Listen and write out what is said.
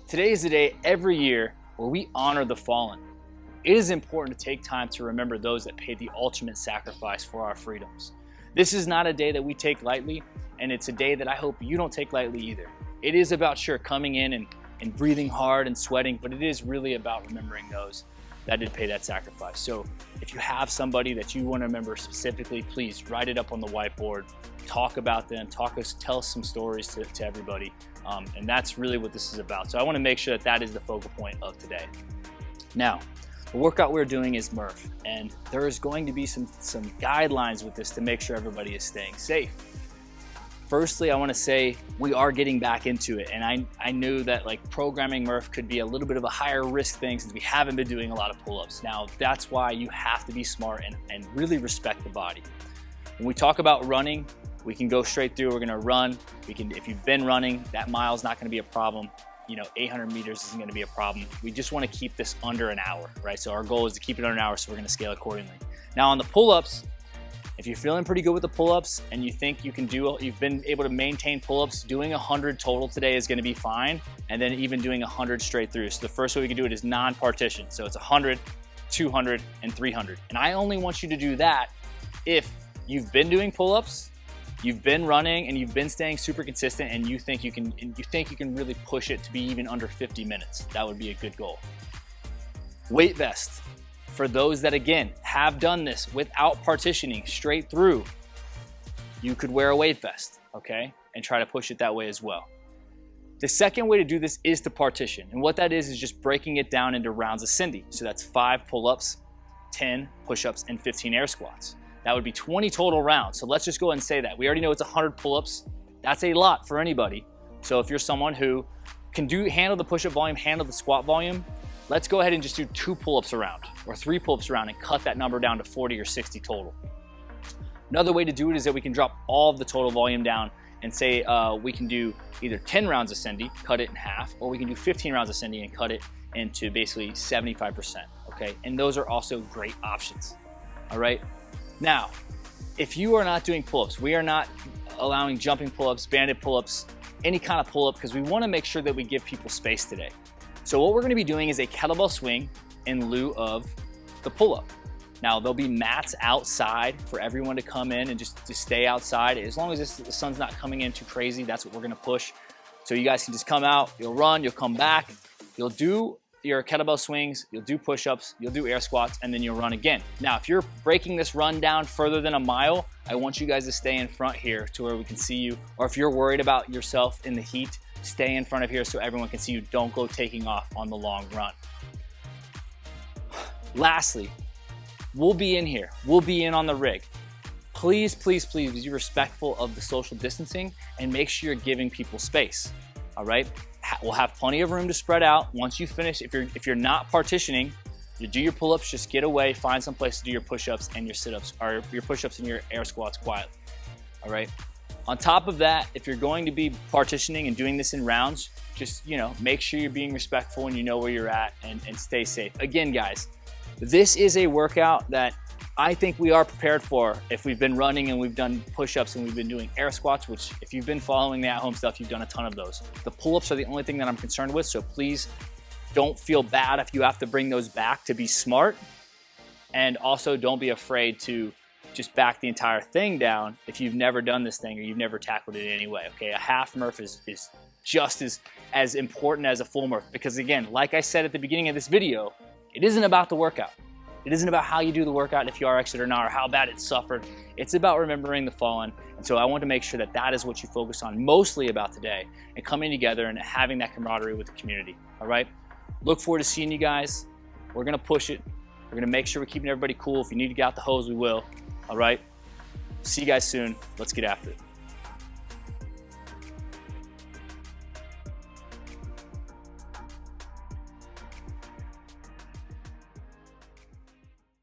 Today is the day every year where we honor the fallen. It is important to take time to remember those that paid the ultimate sacrifice for our freedoms. This is not a day that we take lightly, and it's a day that I hope you don't take lightly either. It is about coming in and breathing hard and sweating, but it is really about remembering those that did pay that sacrifice. So if you have somebody that you want to remember specifically, please write it up on the whiteboard, talk about them, tell us some stories to everybody. And that's really what this is about. So I want to make sure that that is the focal point of today. Now, the workout we're doing is Murph, and there is going to be some guidelines with this to make sure everybody is staying safe. Firstly, I want to say we are getting back into it, and I knew that like programming Murph could be a little bit of a higher risk thing since we haven't been doing a lot of pull-ups. Now, that's why you have to be smart and really respect the body. When we talk about running, we can go straight through. We're going to run. If you've been running, that mile's not going to be a problem. 800 meters isn't going to be a problem. We just want to keep this under an hour, right? So our goal is to keep it under an hour, so we're going to scale accordingly. Now on the pull-ups, if you're feeling pretty good with the pull-ups and you think you've been able to maintain pull-ups, doing 100 total today is going to be fine, and then even doing 100 straight through. So the first way we can do it is non-partition. So it's 100, 200, and 300. And I only want you to do that if you've been doing pull-ups, you've been running, and you've been staying super consistent, and you think you can really push it to be even under 50 minutes. That would be a good goal. Weight vest. For those that, again, have done this without partitioning straight through, you could wear a weight vest, okay? And try to push it that way as well. The second way to do this is to partition. And what that is just breaking it down into rounds ascending. So that's 5 pull-ups, 10 push-ups, and 15 air squats. That would be 20 total rounds. So let's just go ahead and say that. We already know it's 100 pull-ups. That's a lot for anybody. So if you're someone who can handle the push-up volume, handle the squat volume, let's go ahead and just do 2 pull-ups a round or 3 pull-ups a round and cut that number down to 40 or 60 total. Another way to do it is that we can drop all of the total volume down and say we can do either 10 rounds ascending, cut it in half, or we can do 15 rounds ascending and cut it into basically 75%, okay? And those are also great options, all right? Now, if you are not doing pull-ups, we are not allowing jumping pull-ups, banded pull-ups, any kind of pull-up, because we want to make sure that we give people space today. So what we're going to be doing is a kettlebell swing in lieu of the pull-up. Now, there'll be mats outside for everyone to come in and just to stay outside. As long as the sun's not coming in too crazy, that's what we're going to push. So you guys can just come out, you'll run, you'll come back, you'll do your kettlebell swings, you'll do push-ups, you'll do air squats, and then you'll run again. Now, if you're breaking this run down further than a mile, I want you guys to stay in front here to where we can see you. Or if you're worried about yourself in the heat, stay in front of here so everyone can see you. Don't go taking off on the long run. Lastly, we'll be in here. We'll be in on the rig. Please, please, please be respectful of the social distancing and make sure you're giving people space, all right? We'll have plenty of room to spread out. Once you finish, if you're not partitioning, you do your pull-ups, just get away, find some place to do your push-ups and your sit-ups, or your push-ups and your air squats quietly, all right? On top of that, if you're going to be partitioning and doing this in rounds, just make sure you're being respectful and you know where you're at and stay safe. Again, guys, this is a workout that I think we are prepared for if we've been running and we've done push-ups and we've been doing air squats, which if you've been following the at-home stuff, you've done a ton of those. The pull-ups are the only thing that I'm concerned with, so please don't feel bad if you have to bring those back to be smart. And also don't be afraid to just back the entire thing down if you've never done this thing or you've never tackled it in any way, okay? A half Murph is just as important as a full Murph because again, like I said at the beginning of this video, it isn't about the workout. It isn't about how you do the workout, if you RX it or not, or how bad it suffered. It's about remembering the fallen. And so I want to make sure that that is what you focus on mostly about today and coming together and having that camaraderie with the community, all right? Look forward to seeing you guys. We're going to push it. We're going to make sure we're keeping everybody cool. If you need to get out the hose, we will, all right? See you guys soon. Let's get after it.